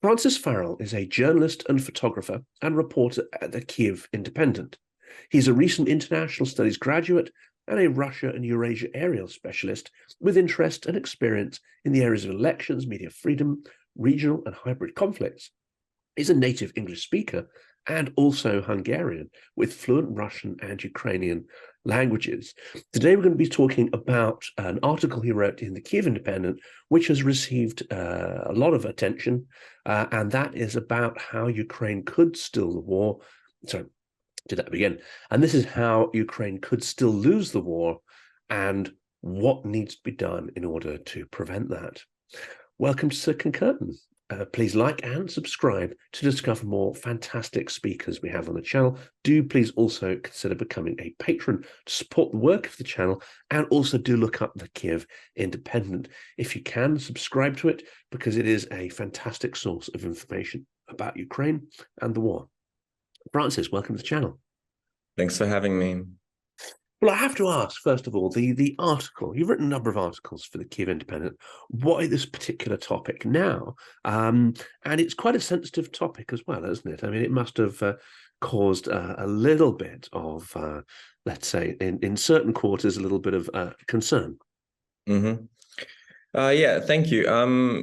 Francis Farrell is a journalist and photographer and reporter at the Kyiv Independent. He's a recent international studies graduate and a Russia and Eurasia area specialist with interest and experience in the areas of elections, media freedom, regional and hybrid conflicts. He's a native English speaker and also Hungarian with fluent Russian and Ukrainian languages. Today, we're going to be talking about an article he wrote in the Kyiv Independent, which has received a lot of attention, and that is about how Ukraine could still the war. Sorry, did that begin? And this is how Ukraine could still lose the war and what needs to be done in order to prevent that. Welcome to Second Curtain. Please like and subscribe to discover more fantastic speakers we have on the channel. Do please also consider becoming a patron to support the work of the channel, and also do look up the Kyiv Independent if you can. Subscribe to it because it is a fantastic source of information about Ukraine and the war. Francis, welcome to the channel. Thanks for having me. Well, I have to ask, first of all, the article. You've written a number of articles for the Kyiv Independent. Why this particular topic now? And it's quite a sensitive topic as well, isn't it? I mean, it must have caused a little bit of, let's say, in certain quarters, a little bit of concern. Mm-hmm. Yeah, thank you.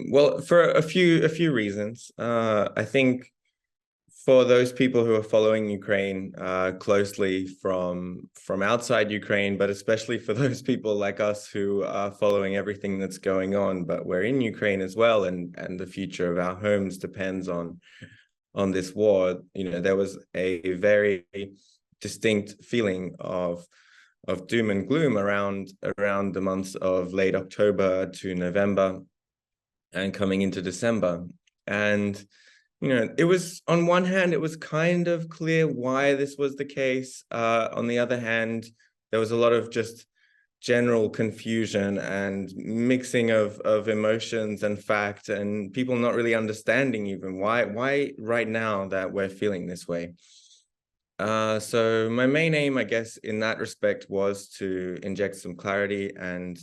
Well, for a few reasons. I think for those people who are following Ukraine closely from outside Ukraine, but especially for those people like us who are following everything that's going on, but we're in Ukraine as well, and the future of our homes depends on this war. You know, there was a very distinct feeling of doom and gloom around the months of late October to November and coming into December. And you know, it was, on one hand, it was kind of clear why this was the case. On the other hand, there was a lot of just general confusion and mixing of emotions and fact, and people not really understanding even why right now that we're feeling this way. So my main aim, I guess, in that respect was to inject some clarity and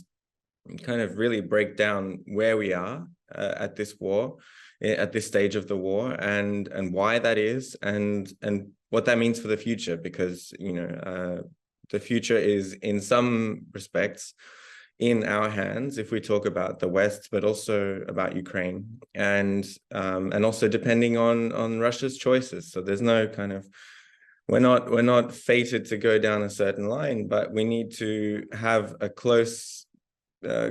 kind of really break down where we are at this war, at this stage of the war, and why that is, and what that means for the future, because you know the future is in some respects in our hands if we talk about the West, but also about Ukraine, and also depending on Russia's choices. So there's no kind of, we're not fated to go down a certain line, but we need to have a close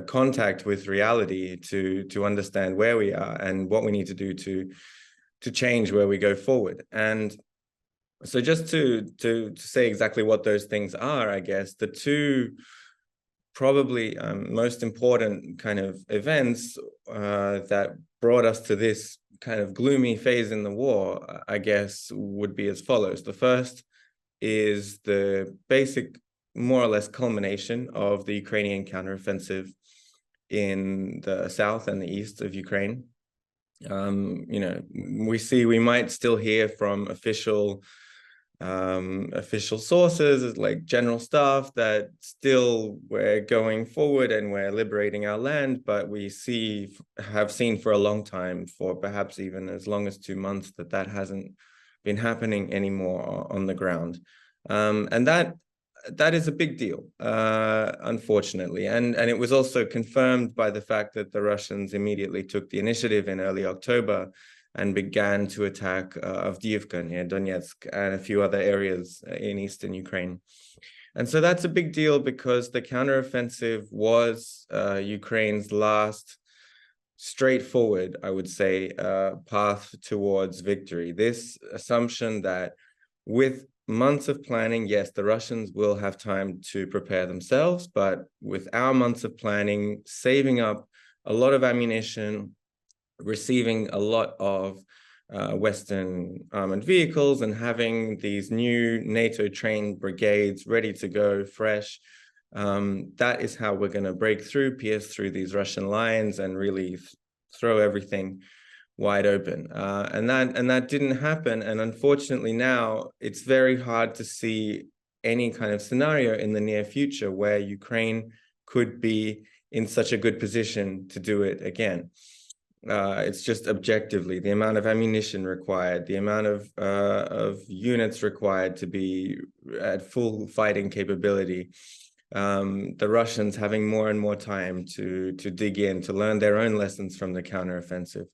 contact with reality to understand where we are and what we need to do to change where we go forward. And so just to say exactly what those things are, I guess the two probably most important kind of events that brought us to this kind of gloomy phase in the war, I guess, would be as follows. The first is the basic, more or less, culmination of the Ukrainian counteroffensive in the south and the east of Ukraine. You know, we might still hear from official sources, like general staff, that still we're going forward and we're liberating our land, but we have seen for a long time, for perhaps even as long as 2 months, that hasn't been happening anymore on the ground. And that is a big deal, unfortunately. And it was also confirmed by the fact that the Russians immediately took the initiative in early October and began to attack Avdiivka near Donetsk and a few other areas in eastern Ukraine. And so that's a big deal because the counteroffensive was Ukraine's last straightforward, I would say, path towards victory. This assumption that with months of planning, yes, the Russians will have time to prepare themselves, but with our months of planning, saving up a lot of ammunition, receiving a lot of Western armored vehicles, and having these new NATO-trained brigades ready to go, fresh, that is how we're going to break through, pierce through these Russian lines, and really throw everything wide open. And that didn't happen. And unfortunately now it's very hard to see any kind of scenario in the near future where Ukraine could be in such a good position to do it again. It's just objectively the amount of ammunition required, the amount of units required to be at full fighting capability. The Russians having more and more time to dig in, to learn their own lessons from the counteroffensive.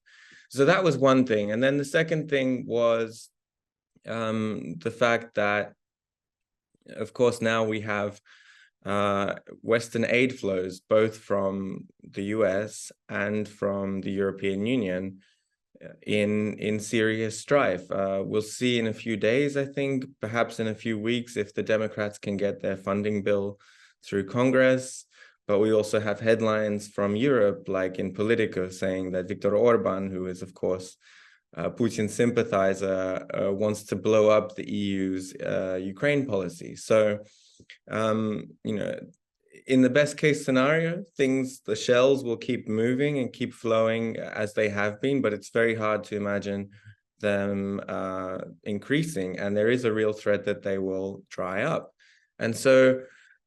So that was one thing. And then the second thing was the fact that, of course, now we have Western aid flows, both from the US and from the European Union in serious strife. We'll see in a few days, I think, perhaps in a few weeks, if the Democrats can get their funding bill through Congress. But we also have headlines from Europe, like in Politico, saying that Viktor Orban, who is, of course, Putin's sympathizer, wants to blow up the EU's Ukraine policy. So, in the best case scenario, the shells will keep moving and keep flowing as they have been, but it's very hard to imagine them increasing. And there is a real threat that they will dry up. And so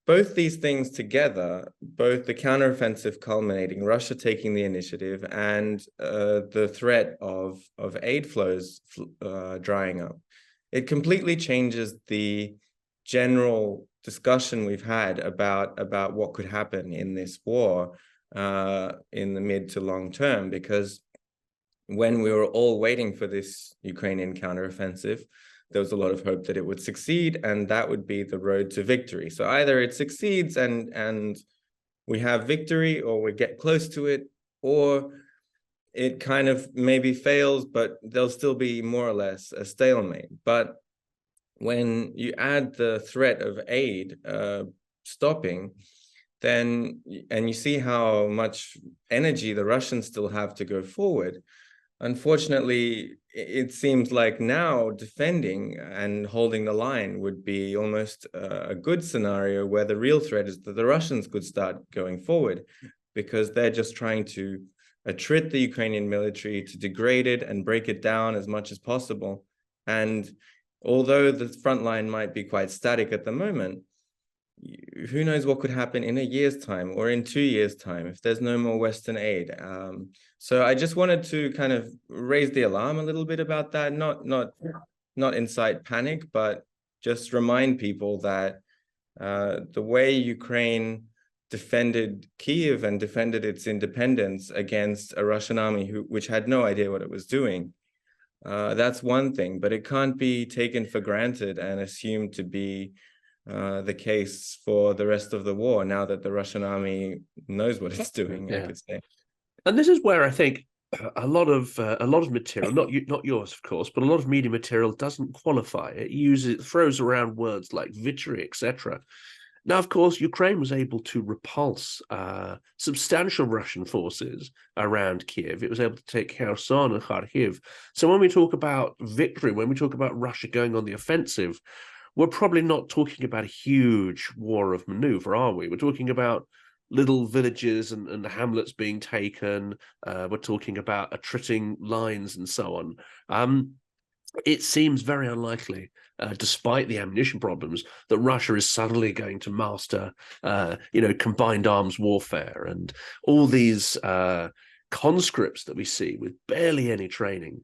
both these things together, both the counteroffensive culminating, Russia taking the initiative, and the threat of aid flows drying up, it completely changes the general discussion we've had about what could happen in this war in the mid to long term. Because when we were all waiting for this Ukrainian counteroffensive, there was a lot of hope that it would succeed, and that would be the road to victory. So either it succeeds and we have victory, or we get close to it, or it kind of maybe fails, but there'll still be more or less a stalemate. But when you add the threat of aid stopping, then, and you see how much energy the Russians still have to go forward, unfortunately, it seems like now defending and holding the line would be almost a good scenario, where the real threat is that the Russians could start going forward, because they're just trying to attrit the Ukrainian military, to degrade it and break it down as much as possible. And although the front line might be quite static at the moment, who knows what could happen in a year's time or in 2 years' time if there's no more Western aid. So I just wanted to kind of raise the alarm a little bit about that, not incite panic, but just remind people that the way Ukraine defended Kyiv and defended its independence against a Russian army which had no idea what it was doing, that's one thing, but it can't be taken for granted and assumed to be the case for the rest of the war, now that the Russian army knows what it's doing, I could say. And this is where I think a lot of material, not yours, of course, but a lot of media material doesn't qualify. It throws around words like victory, etc. Now, of course, Ukraine was able to repulse substantial Russian forces around Kyiv. It was able to take Kherson and Kharkiv. So when we talk about victory, when we talk about Russia going on the offensive, we're probably not talking about a huge war of maneuver, are we? We're talking about little villages and hamlets being taken. We're talking about attriting lines and so on. It seems very unlikely, despite the ammunition problems, that Russia is suddenly going to master, combined arms warfare and all these conscripts that we see with barely any training.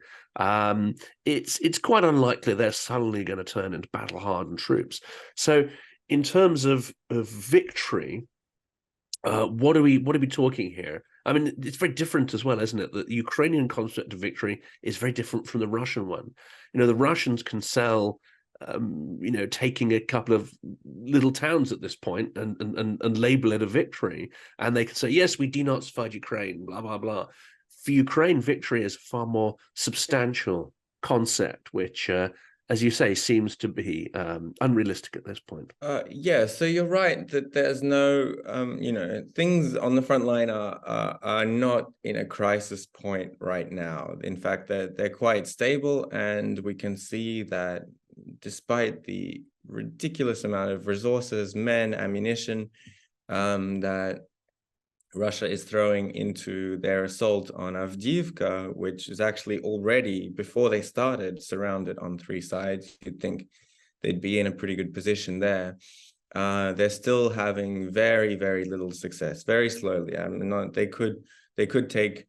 It's quite unlikely they're suddenly going to turn into battle-hardened troops. So, in terms of victory, what are we talking here? I mean, it's very different as well, isn't it? The Ukrainian concept of victory is very different from the Russian one. The Russians can sell, taking a couple of little towns at this point and label it a victory. And they can say, yes, we denazified Ukraine, blah, blah, blah. For Ukraine, victory is a far more substantial concept, which, as you say, seems to be unrealistic at this point. Yeah, so you're right that there's no, things on the front line are not in a crisis point right now. In fact, they're quite stable, and we can see that despite the ridiculous amount of resources, men, ammunition, that Russia is throwing into their assault on Avdiivka, which is actually already, before they started, surrounded on 3 sides. You'd think they'd be in a pretty good position there. They're still having very, very little success, very slowly. I mean, they could take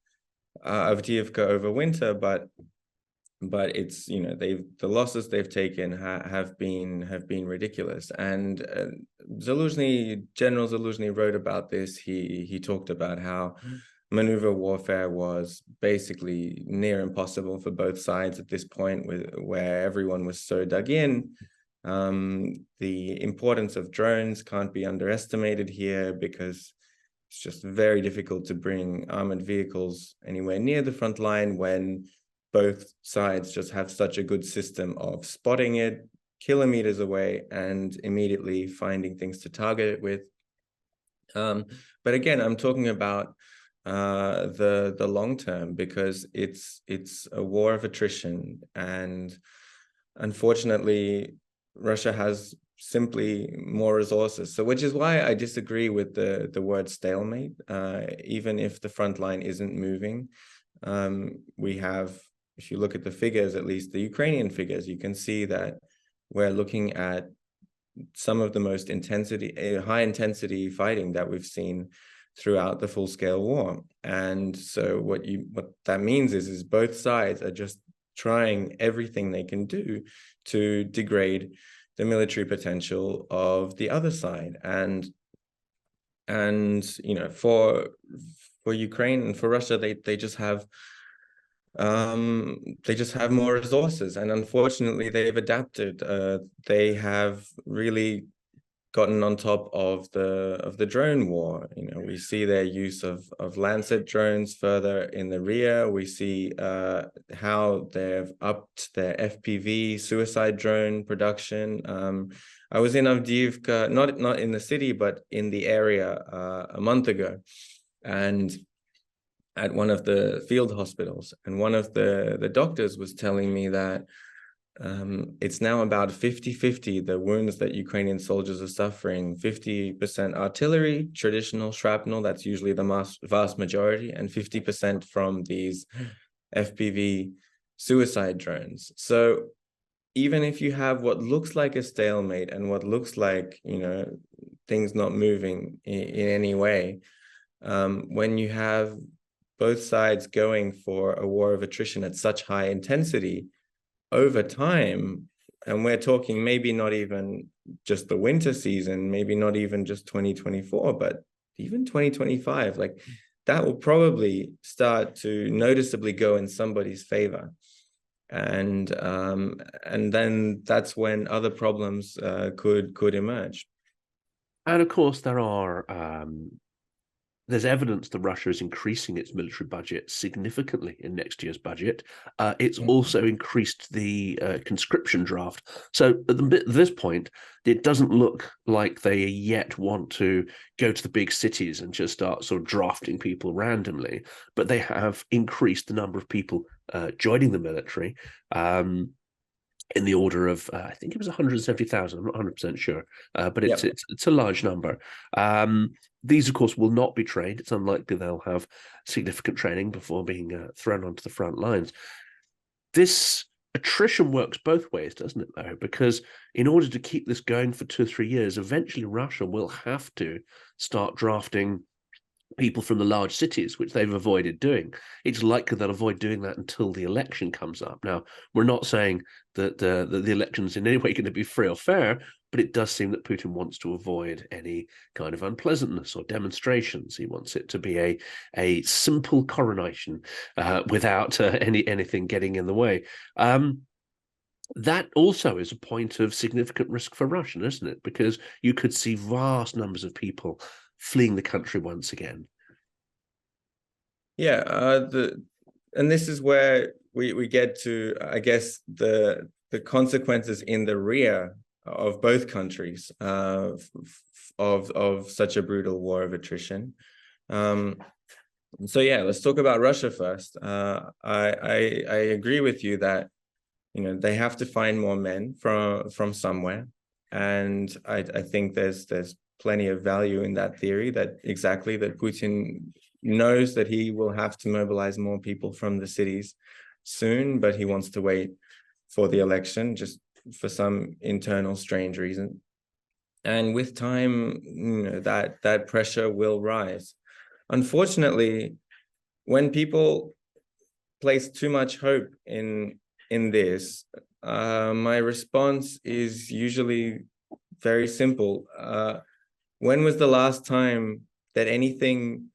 Avdiivka over winter, but it's, you know, the losses they've taken have been ridiculous. And General Zaluzhnyi wrote about this. He talked about how maneuver warfare was basically near impossible for both sides at this point, where everyone was so dug in. The importance of drones can't be underestimated here, because it's just very difficult to bring armored vehicles anywhere near the front line when both sides just have such a good system of spotting it kilometers away and immediately finding things to target it with. But again, I'm talking about the long term, because it's a war of attrition, and unfortunately Russia has simply more resources. So, which is why I disagree with the word stalemate. Even if the front line isn't moving, we have, if you look at the figures, at least the Ukrainian figures, you can see that we're looking at some of the most high intensity fighting that we've seen throughout the full-scale war. And so what that means is both sides are just trying everything they can do to degrade the military potential of the other side. And you know, for Ukraine and for Russia, they just have more resources, and unfortunately they've adapted. They have really gotten on top of the drone war. You know, we see their use of Lancet drones further in the rear. We see how they've upped their FPV suicide drone production. I was in Avdiivka, not in the city, but in the area a month ago, and at one of the field hospitals, and one of the doctors was telling me that it's now about 50-50, the wounds that Ukrainian soldiers are suffering. 50% artillery, traditional shrapnel, that's usually the vast majority, and 50% from these FPV suicide drones. So even if you have what looks like a stalemate and what looks like, you know, things not moving in any way, when you have both sides going for a war of attrition at such high intensity over time, and we're talking maybe not even just the winter season, maybe not even just 2024, but even 2025, like that will probably start to noticeably go in somebody's favor. And then that's when other problems could emerge. And of course, there's evidence that Russia is increasing its military budget significantly in next year's budget. It's also increased the conscription draft. So at this point, it doesn't look like they yet want to go to the big cities and just start sort of drafting people randomly, but they have increased the number of people joining the military. In the order of, I think it was 170,000. I'm not 100% sure, but it's a large number. These, of course, will not be trained. It's unlikely they'll have significant training before being thrown onto the front lines. This attrition works both ways, doesn't it, though? Because in order to keep this going for 2 or 3 years, eventually Russia will have to start drafting people from the large cities, which they've avoided doing. It's likely they'll avoid doing that until the election comes up. Now, we're not saying that the election's in any way going to be free or fair, but it does seem that Putin wants to avoid any kind of unpleasantness or demonstrations. He wants it to be a simple coronation without anything getting in the way. That also is a point of significant risk for Russia, isn't it? Because you could see vast numbers of people fleeing the country once again. Yeah, and this is where we get to, I guess, the consequences in the rear of both countries of such a brutal war of attrition. So yeah, let's talk about Russia first. I agree with you that, you know, they have to find more men from somewhere, and I think there's plenty of value in that theory, that Putin knows that he will have to mobilize more people from the cities soon, but he wants to wait for the election just for some internal strange reason. And with time, you know, that pressure will rise. Unfortunately, when people place too much hope in this. My response is usually very simple. When was the last time that anything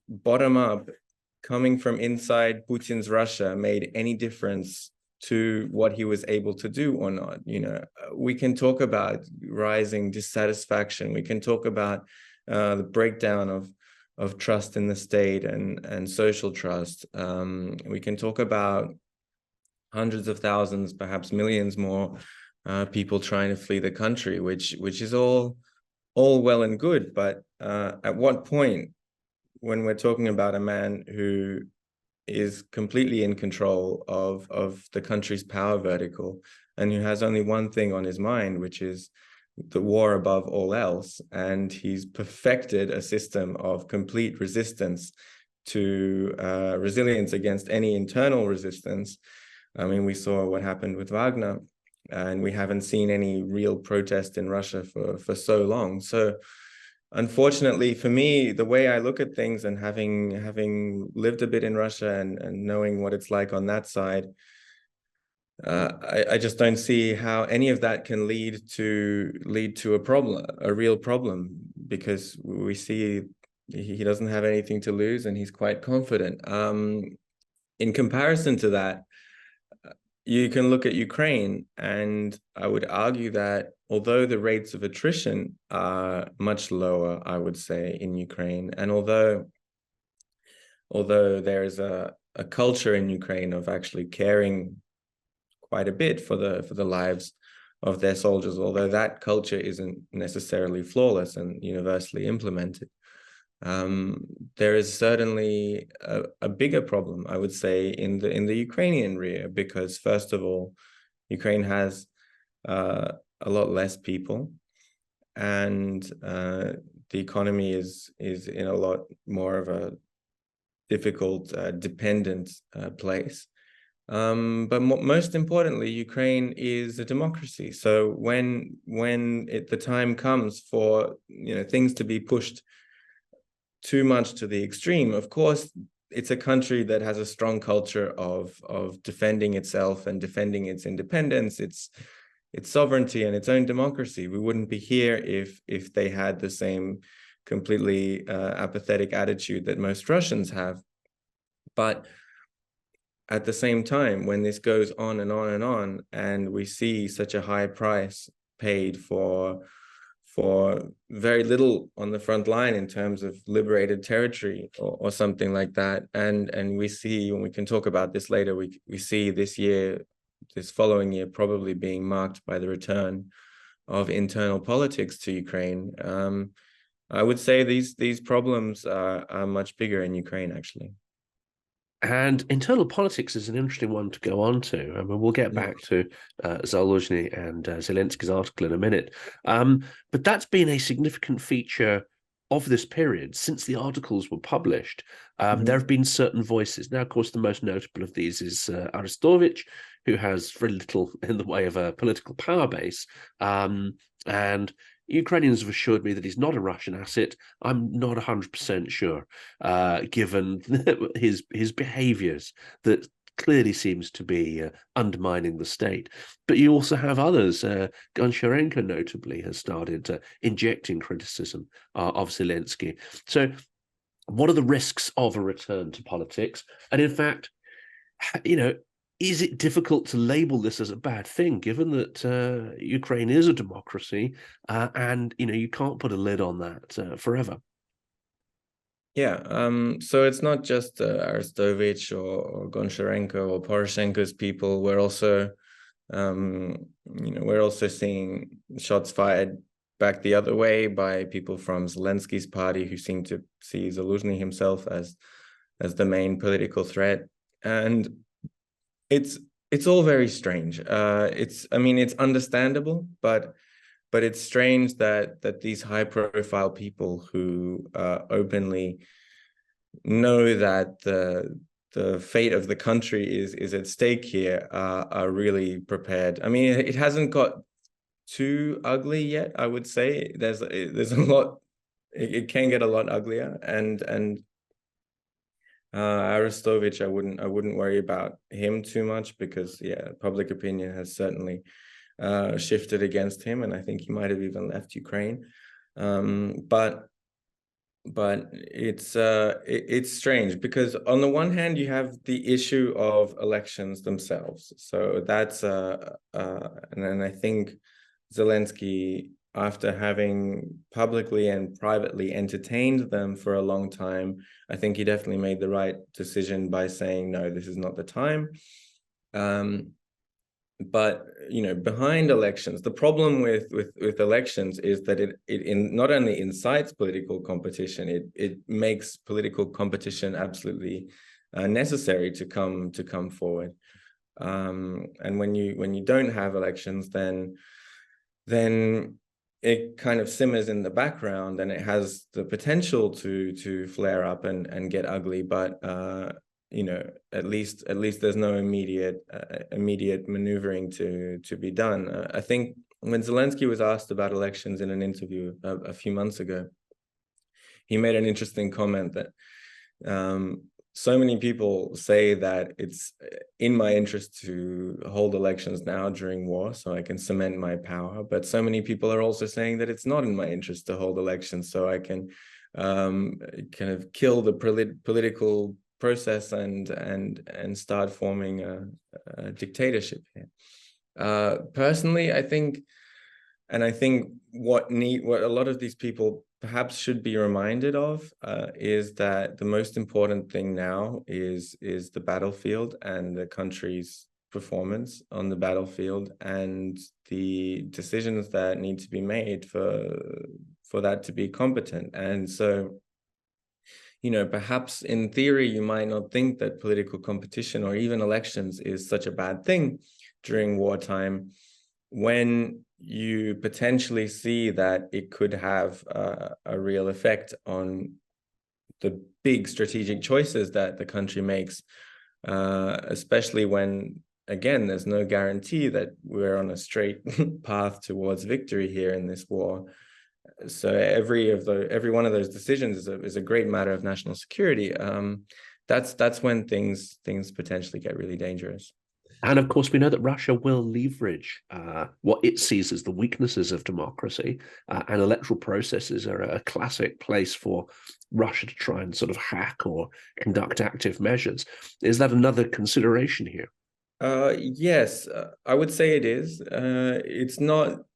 bottom up coming from inside Putin's Russia made any difference to what he was able to do or not? We can talk about rising dissatisfaction. We can talk about the breakdown of trust in the state and social trust. We can talk about hundreds of thousands, perhaps millions more people trying to flee the country, which is all well and good. But at what point, when we're talking about a man who is completely in control of the country's power vertical and who has only one thing on his mind, which is the war above all else, and he's perfected a system of complete resistance to resilience against any internal resistance. I mean, we saw what happened with Wagner, and we haven't seen any real protest in Russia for so long. So unfortunately for me, the way I look at things, and having lived a bit in Russia and knowing what it's like on that side, I just don't see how any of that can lead to a problem, a real problem, because we see he doesn't have anything to lose and he's quite confident. In comparison to that, you can look at Ukraine, and I would argue that although the rates of attrition are much lower, I would say, in Ukraine, and although there is a culture in Ukraine of actually caring quite a bit for the lives of their soldiers, although that culture isn't necessarily flawless and universally implemented, there is certainly a bigger problem, I would say, in the Ukrainian rear, because first of all, Ukraine has a lot less people, and the economy is in a lot more of a difficult, dependent place. But most importantly, Ukraine is a democracy. So when the time comes for things to be pushed too much to the extreme, of course, it's a country that has a strong culture of defending itself and defending its independence, its sovereignty and its own democracy. We wouldn't be here if they had the same completely apathetic attitude that most Russians have. But at the same time, when this goes on and on and on, and we see such a high price paid for very little on the front line in terms of liberated territory or something like that, and we see, and we can talk about this later, we see this following year probably being marked by the return of internal politics to Ukraine. I would say these problems are much bigger in Ukraine, actually. And internal politics is an interesting one to go on to. I mean, we'll get back to Zaluzhnyi and Zelensky's article in a minute. But that's been a significant feature of this period. Since the articles were published, there have been certain voices. Now, of course, the most notable of these is Arestovich, who has very little in the way of a political power base. And Ukrainians have assured me that he's not a Russian asset. I'm not 100% sure, given his behaviors that clearly seems to be undermining the state. But you also have others. Goncharenko, notably, has started injecting criticism of Zelensky. So what are the risks of a return to politics? And in fact, is it difficult to label this as a bad thing, given that Ukraine is a democracy, and you can't put a lid on that forever? Yeah, so it's not just Arestovich or Goncharenko or Poroshenko's people. We're also, we're also seeing shots fired back the other way by people from Zelensky's party, who seem to see Zaluzhnyi himself as the main political threat, and it's all very strange. It's understandable, but it's strange that these high-profile people who openly know that the fate of the country is at stake here are really prepared. I mean, it hasn't got too ugly yet, I would say. There's a lot. It can get a lot uglier, and Arestovich, I wouldn't worry about him too much, because public opinion has certainly shifted against him, and I think he might have even left Ukraine. But it's strange, because on the one hand you have the issue of elections themselves. So that's and then I think Zelensky, after having publicly and privately entertained them for a long time, I think he definitely made the right decision by saying, no, this is not the time. But behind elections, the problem with elections is that it not only incites political competition, it makes political competition absolutely necessary to come forward. And when you don't have elections, then it kind of simmers in the background, and it has the potential to flare up and get ugly. But at least there's no immediate maneuvering to be done. I think when Zelensky was asked about elections in an interview a few months ago, he made an interesting comment that so many people say that it's in my interest to hold elections now during war so I can cement my power, but so many people are also saying that it's not in my interest to hold elections so I can kind of kill the political process and start forming a dictatorship here. Personally, I think what a lot of these people perhaps should be reminded of is that the most important thing now is the battlefield and the country's performance on the battlefield, and the decisions that need to be made for that to be competent. And so, perhaps in theory, you might not think that political competition or even elections is such a bad thing during wartime, when you potentially see that it could have a real effect on the big strategic choices that the country makes, especially when, again, there's no guarantee that we're on a straight path towards victory here in this war. So every one of those decisions is a great matter of national security. That's when things potentially get really dangerous. And of course, we know that Russia will leverage what it sees as the weaknesses of democracy, and electoral processes are a classic place for Russia to try and sort of hack or conduct active measures. Is that another consideration here? Yes, I would say it is. It's not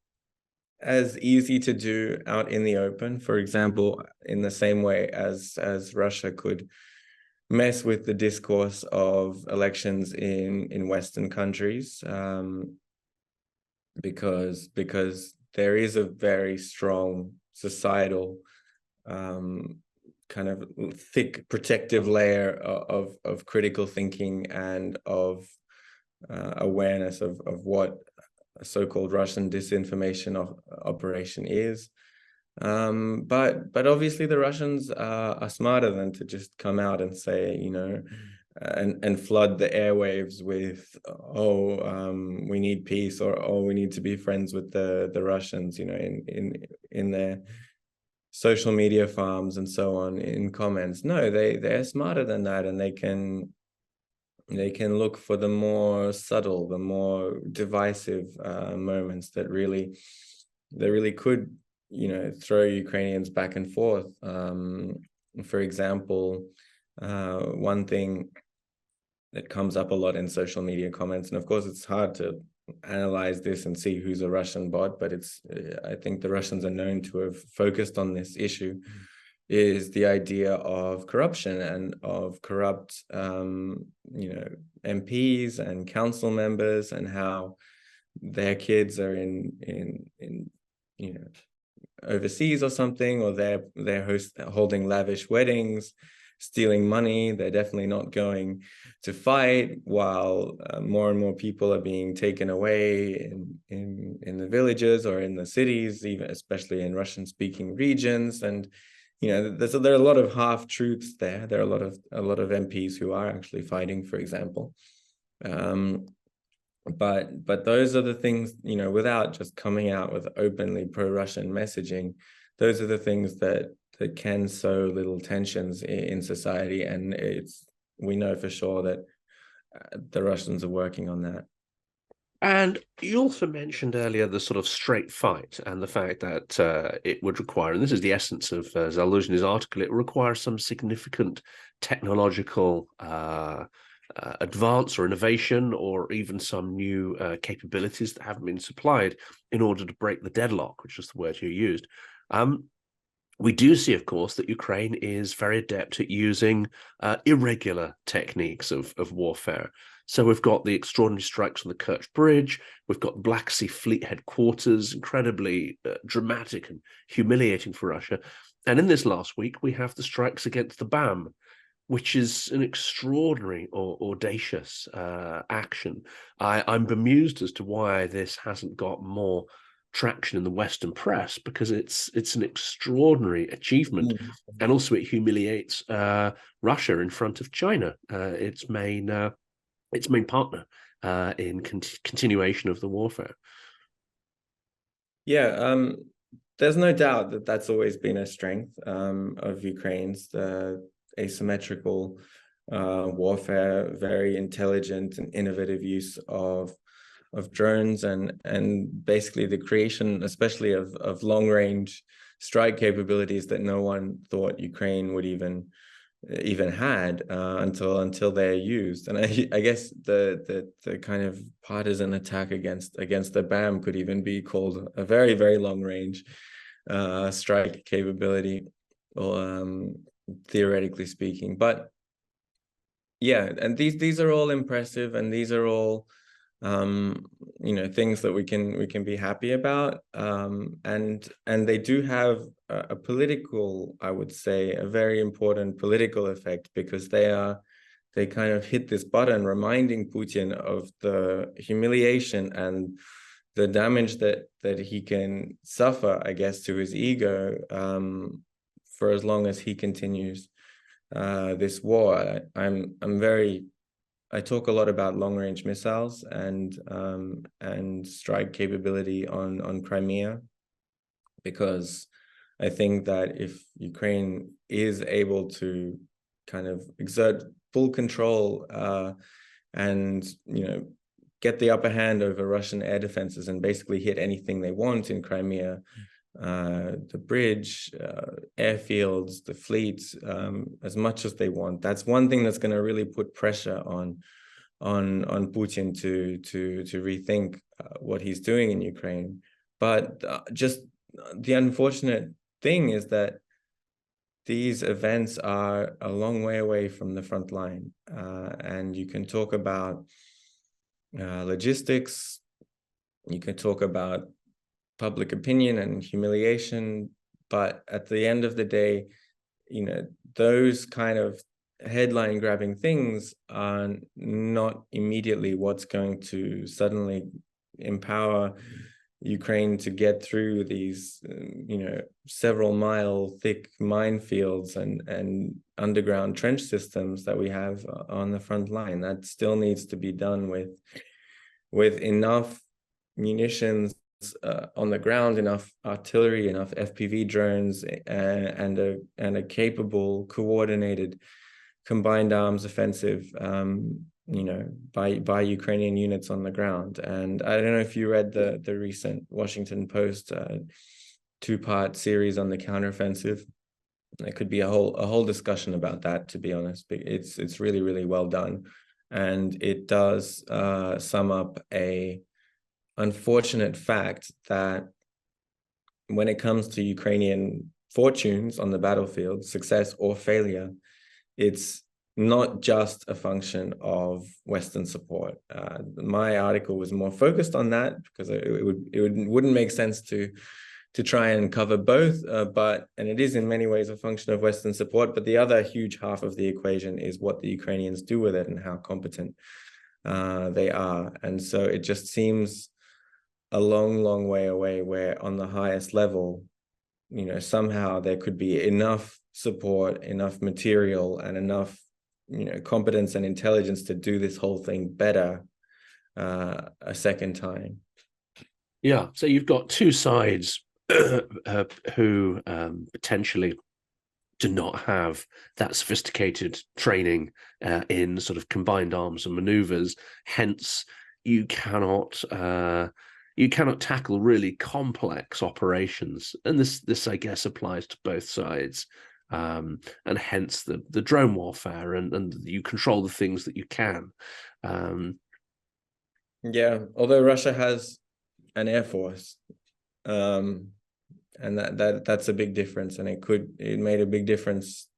as easy to do out in the open, for example, in the same way as Russia could mess with the discourse of elections in Western countries, because there is a very strong societal kind of thick protective layer of critical thinking and of awareness of what a so-called Russian disinformation operation is. But obviously the Russians are smarter than to just come out and say, and flood the airwaves with, we need peace, or we need to be friends with the Russians, in their social media farms and so on, in comments. No, they're smarter than that, and they can look for the more subtle, the more divisive moments that really could throw Ukrainians back and forth. For example, one thing that comes up a lot in social media comments, and of course it's hard to analyze this and see who's a Russian bot, but I think the Russians are known to have focused on this issue, is the idea of corruption and of corrupt MPs and council members, and how their kids are in overseas or something, or they're holding lavish weddings, stealing money. They're definitely not going to fight, while more and more people are being taken away in the villages or in the cities, even especially in Russian-speaking regions. And there are a lot of half-truths there. There are a lot of MPs who are actually fighting, for example. But those are the things, without just coming out with openly pro-Russian messaging, those are the things that can sow little tensions in society. And we know for sure that the Russians are working on that. And you also mentioned earlier the sort of straight fight and the fact that it would require, and this is the essence of Zaluzhny's article, it requires some significant technological advance or innovation, or even some new capabilities that haven't been supplied in order to break the deadlock, which is the word you used. We do see, of course, that Ukraine is very adept at using irregular techniques of warfare. So we've got the extraordinary strikes on the Kerch Bridge. We've got the Black Sea Fleet headquarters, incredibly dramatic and humiliating for Russia. And in this last week, we have the strikes against the BAM, which is an extraordinary or audacious action. I'm bemused as to why this hasn't got more traction in the Western press, because it's an extraordinary achievement, and also it humiliates Russia in front of China, its main partner in continuation of the warfare. Yeah, there's no doubt that that's always been a strength of Ukraine's, the asymmetrical warfare, very intelligent and innovative use of drones, and basically the creation, especially of long range strike capabilities that no one thought Ukraine would even had until they're used. And I guess the kind of partisan attack against the BAM could even be called a very, very long range strike capability, or theoretically speaking. But yeah, and these are all impressive, and these are all things that we can be happy about, and they do have a political, I would say, a very important political effect, because they kind of hit this button reminding Putin of the humiliation and the damage that he can suffer, I guess, to his ego, for as long as he continues this war. I talk a lot about long-range missiles and strike capability on Crimea, because I think that if Ukraine is able to kind of exert full control and get the upper hand over Russian air defenses and basically hit anything they want in Crimea, the bridge, airfields, the fleet, as much as they want. That's one thing that's going to really put pressure on Putin to rethink what he's doing in Ukraine. But just the unfortunate thing is that these events are a long way away from the front line, and you can talk about logistics, you can talk about public opinion and humiliation, but at the end of the day, those kind of headline grabbing things are not immediately what's going to suddenly empower Ukraine to get through these several mile thick minefields and underground trench systems that we have on the front line. That still needs to be done with enough munitions on the ground, enough artillery, enough FPV drones, and a capable, coordinated, combined arms offensive, by Ukrainian units on the ground. And I don't know if you read the recent Washington Post 2-part series on the counteroffensive. There could be a whole discussion about that, to be honest. It's really, really well done, and it does sum up a unfortunate fact that when it comes to Ukrainian fortunes on the battlefield, success or failure, it's not just a function of Western support. My article was more focused on that because it wouldn't make sense to try and cover both, and it is in many ways a function of Western support. But the other huge half of the equation is what the Ukrainians do with it and how competent they are. And so it just seems a long, long way away, where on the highest level, somehow there could be enough support, enough material, and enough, competence and intelligence to do this whole thing better a second time. Yeah, so you've got two sides who potentially do not have that sophisticated training in sort of combined arms and maneuvers. Hence, you cannot tackle really complex operations, and this I guess applies to both sides. And hence the drone warfare, and you control the things that you can. Yeah, although Russia has an air force, and that's a big difference, and it made a big difference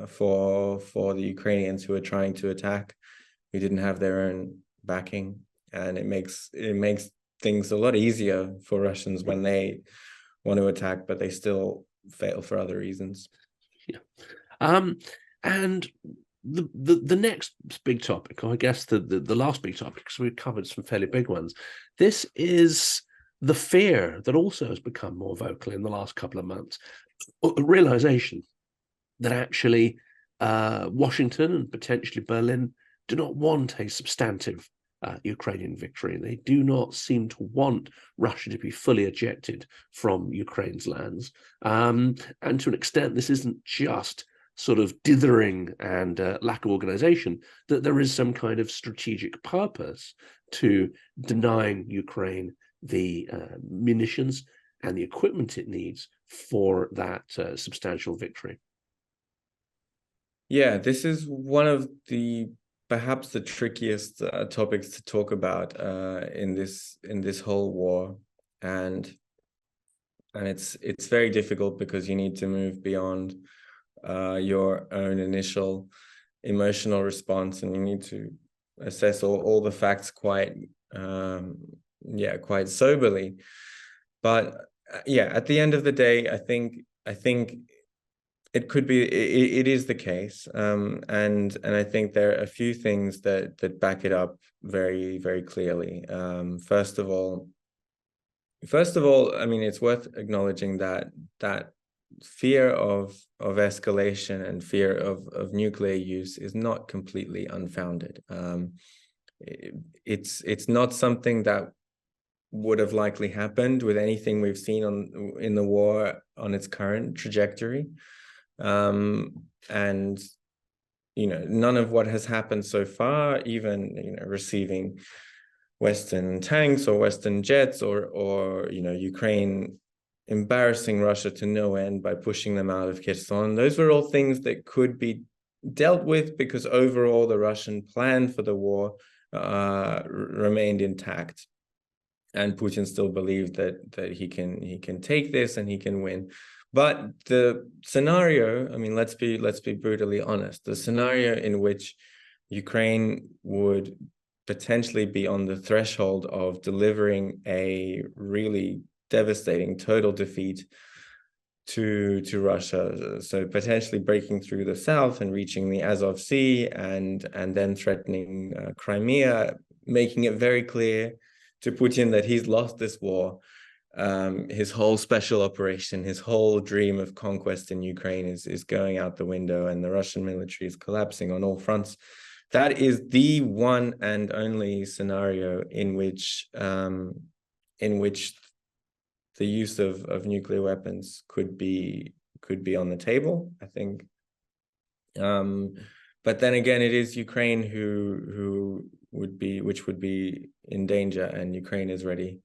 for the Ukrainians who are trying to attack, who didn't have their own backing, and it makes things a lot easier for Russians when they want to attack, but they still fail for other reasons. Yeah, and the next big topic, or I guess the last big topic, because we've covered some fairly big ones. This is the fear that also has become more vocal in the last couple of months. A realization that actually Washington and potentially Berlin do not want a substantive Ukrainian victory. They do not seem to want Russia to be fully ejected from Ukraine's lands. And to an extent, this isn't just sort of dithering and lack of organization, that there is some kind of strategic purpose to denying Ukraine the munitions and the equipment it needs for that substantial victory. Yeah, this is one of perhaps the trickiest topics to talk about in this whole war, and it's very difficult because you need to move beyond your own initial emotional response, and you need to assess all the facts quite soberly. But yeah, at the end of the day, I think it could be, it is the case, and I think there are a few things that back it up very, very clearly. First of all, I mean, it's worth acknowledging that fear of escalation and fear of nuclear use is not completely unfounded. It's not something that would have likely happened with anything we've seen in the war on its current trajectory. And none of what has happened so far, even receiving Western tanks or Western jets, or Ukraine embarrassing Russia to no end by pushing them out of Kherson, those were all things that could be dealt with because overall the Russian plan for the war remained intact, and Putin still believed that he can take this and he can win. But the scenario, I mean, let's be brutally honest, the scenario in which Ukraine would potentially be on the threshold of delivering a really devastating total defeat to Russia, so potentially breaking through the south and reaching the Azov Sea, and then threatening Crimea, making it very clear to Putin that he's lost this war. His whole special operation, his whole dream of conquest in Ukraine is going out the window, and the Russian military is collapsing on all fronts. That is the one and only scenario in which the use of nuclear weapons could be on the table, I think. But then again, it is Ukraine would be in danger, and Ukraine is ready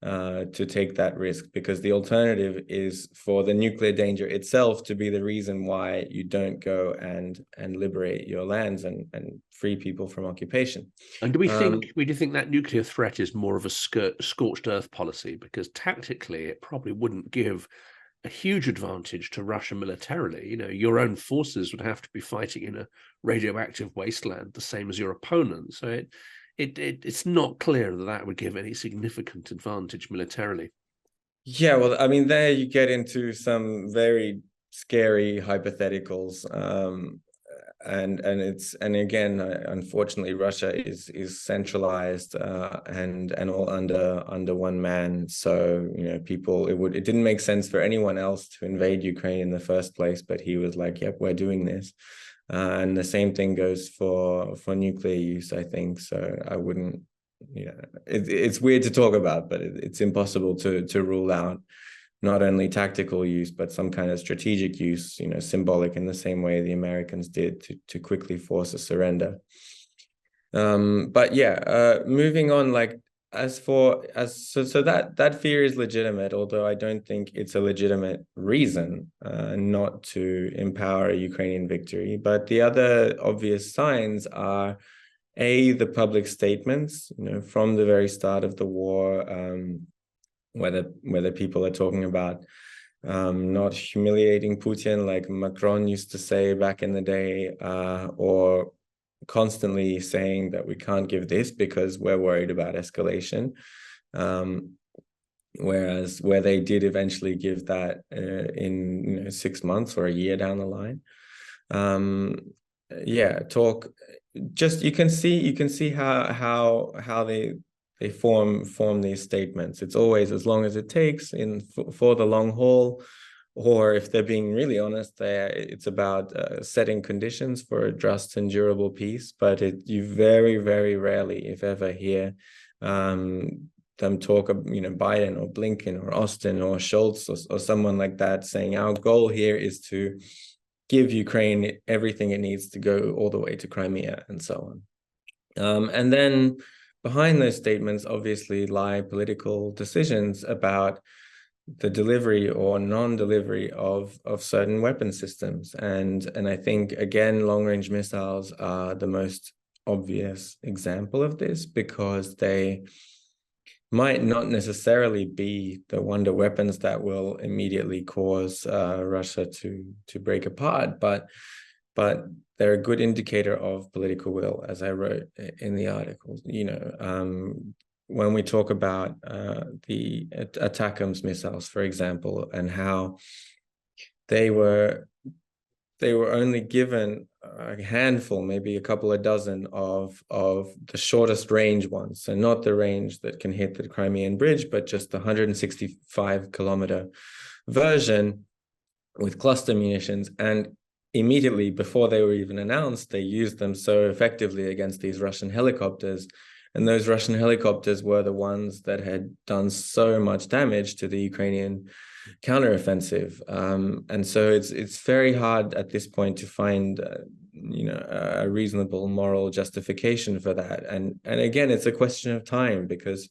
to take that risk, because the alternative is for the nuclear danger itself to be the reason why you don't go and liberate your lands and free people from occupation. And do we think that nuclear threat is more of a scorched earth policy? Because tactically, it probably wouldn't give a huge advantage to Russia militarily. Your own forces would have to be fighting in a radioactive wasteland, the same as your opponent. So it's not clear that would give any significant advantage militarily. Yeah, well, I mean, there you get into some very scary hypotheticals, and again, unfortunately, Russia is centralized and all under one man. So it didn't make sense for anyone else to invade Ukraine in the first place, but he was like, "Yep, we're doing this." And the same thing goes for nuclear use, I think. So I wouldn't, it's weird to talk about, but it's impossible to rule out not only tactical use, but some kind of strategic use, symbolic in the same way the Americans did to quickly force a surrender. But yeah, moving on, like so that fear is legitimate, although I don't think it's a legitimate reason not to empower a Ukrainian victory. But the other obvious signs are the public statements, from the very start of the war, whether people are talking about not humiliating Putin like Macron used to say back in the day, or constantly saying that we can't give this because we're worried about escalation. Whereas where they did eventually give that in 6 months or a year down the line. You can see how they form these statements. It's always as long as it takes for the long haul. Or if they're being really honest, it's about setting conditions for a just and durable peace. But you very, very rarely, if ever, hear them talk, Biden or Blinken or Austin or Scholz or someone like that saying our goal here is to give Ukraine everything it needs to go all the way to Crimea and so on. And then behind those statements, obviously, lie political decisions about the delivery or non-delivery of certain weapon systems. And I think, again, long-range missiles are the most obvious example of this, because they might not necessarily be the wonder weapons that will immediately cause Russia to break apart, but they're a good indicator of political will, as I wrote in the article. When we talk about the ATACMS missiles, for example, and how they were only given a handful, maybe a couple of dozen of the shortest range ones, so not the range that can hit the Crimean Bridge, but just the 165-kilometer version with cluster munitions. And immediately before they were even announced, they used them so effectively against these Russian helicopters. And those Russian helicopters were the ones that had done so much damage to the Ukrainian counteroffensive. And so it's very hard at this point to find a reasonable moral justification for that. And again, it's a question of time, because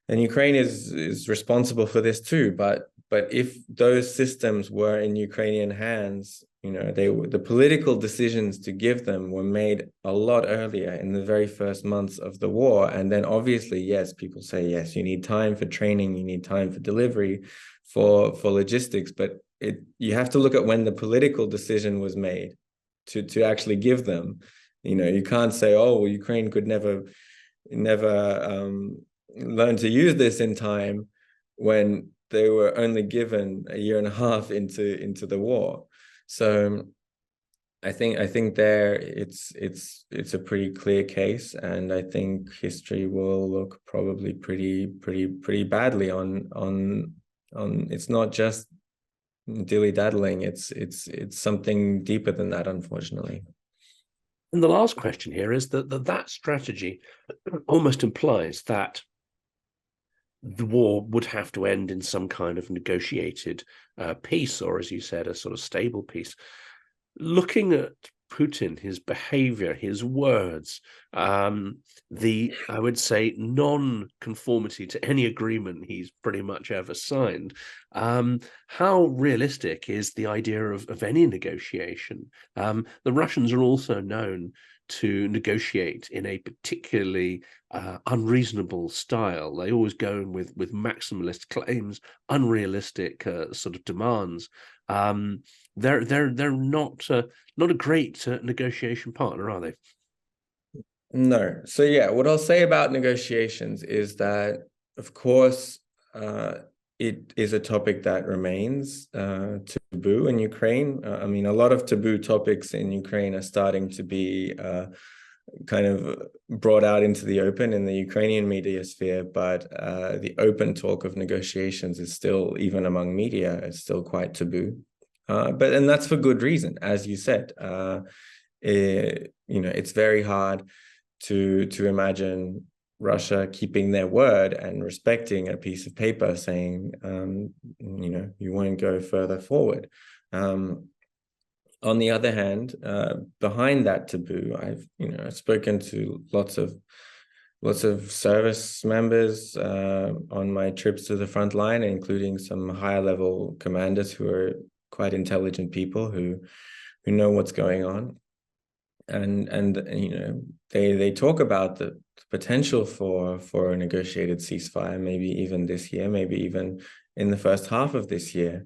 Ukraine is responsible for this too. But if those systems were in Ukrainian hands, the political decisions to give them were made a lot earlier, in the very first months of the war. And then obviously, yes, people say, yes, you need time for training, you need time for delivery, for logistics, but you have to look at when the political decision was made to actually give them. You can't say, oh, well, Ukraine could never learn to use this in time, when they were only given a year and a half into the war. So I think there it's a pretty clear case, and I think history will look probably pretty badly on it's not just dilly-daddling, it's something deeper than that, unfortunately. And the last question here is that strategy almost implies that the war would have to end in some kind of negotiated peace, or, as you said, a sort of stable peace. Looking at Putin, his behavior, his words, I would say, non-conformity to any agreement he's pretty much ever signed, how realistic is the idea of any negotiation? The Russians are also known to negotiate in a particularly unreasonable style. They always go in with maximalist claims, unrealistic sort of demands. They're not a great negotiation partner, are they? No. So yeah, what I'll say about negotiations is that, of course, it is a topic that remains taboo in Ukraine. I mean, a lot of taboo topics in Ukraine are starting to be kind of brought out into the open in the Ukrainian media sphere, but the open talk of negotiations is still, even among media, it's still quite taboo. And that's for good reason, as you said. It's very hard to imagine Russia keeping their word and respecting a piece of paper saying, you won't go further forward. On the other hand, behind that taboo, I've spoken to lots of service members on my trips to the front line, including some higher level commanders who are quite intelligent people who know what's going on. And they talk about the potential for a negotiated ceasefire, maybe even this year, maybe even in the first half of this year.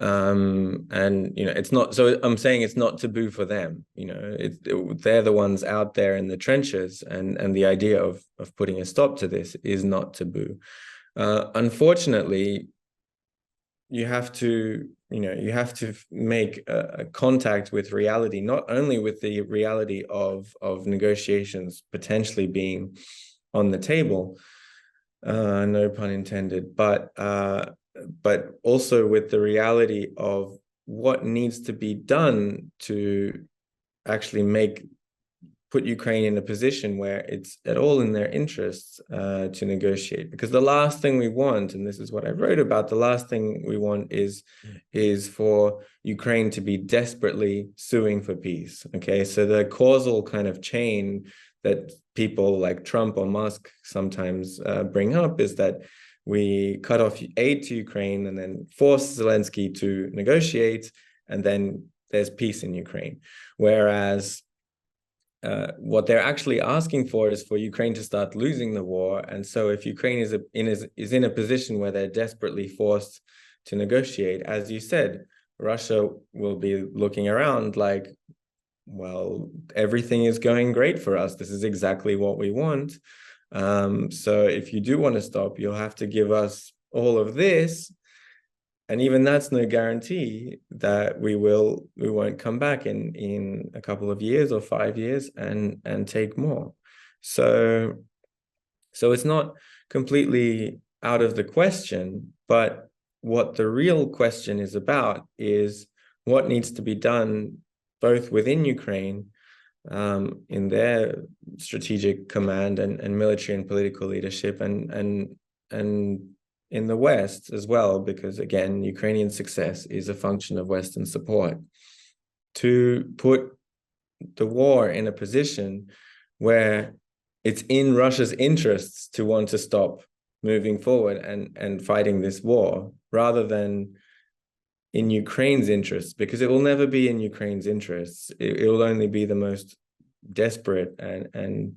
It's not, so I'm saying it's not taboo for them. They're the ones out there in the trenches, and the idea of putting a stop to this is not taboo. Unfortunately, you have to make a contact with reality, not only with the reality of negotiations potentially being on the table, no pun intended, but also with the reality of what needs to be done to actually put Ukraine in a position where it's at all in their interests to negotiate. Because the last thing we want, and this is what I wrote about, the last thing we want is for Ukraine to be desperately suing for peace. Okay, so the causal kind of chain that people like Trump or Musk sometimes bring up is that we cut off aid to Ukraine and then force Zelensky to negotiate, and then there's peace in Ukraine. Whereas what they're actually asking for is for Ukraine to start losing the war. And so if Ukraine is in a position where they're desperately forced to negotiate, as you said, Russia will be looking around like, well, everything is going great for us. This is exactly what we want. So if you do want to stop, you'll have to give us all of this. And even that's no guarantee that we won't come back in a couple of years or 5 years and take more. So it's not completely out of the question, but what the real question is about is what needs to be done both within Ukraine, in their strategic command and military and political leadership, and in the West as well, because again, Ukrainian success is a function of Western support, to put the war in a position where it's in Russia's interests to want to stop moving forward and fighting this war, rather than in Ukraine's interests, because it will never be in Ukraine's interests. It will only be the most desperate and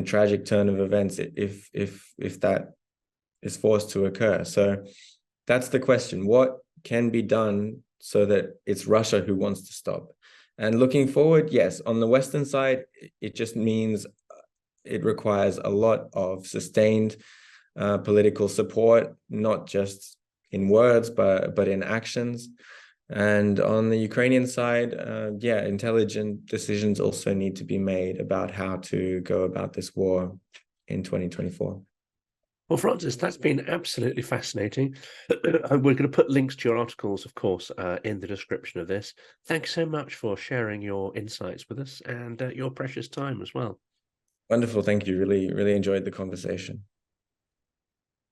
tragic turn of events if that is forced to occur. So that's the question. What can be done so that it's Russia who wants to stop? And looking forward, yes, on the Western side, it just means it requires a lot of sustained political support, not just in words, but in actions. And on the Ukrainian side, intelligent decisions also need to be made about how to go about this war in 2024. Well, Francis, that's been absolutely fascinating. We're going to put links to your articles, of course, in the description of this. Thanks so much for sharing your insights with us and your precious time as well. Wonderful. Thank you. Really, really enjoyed the conversation.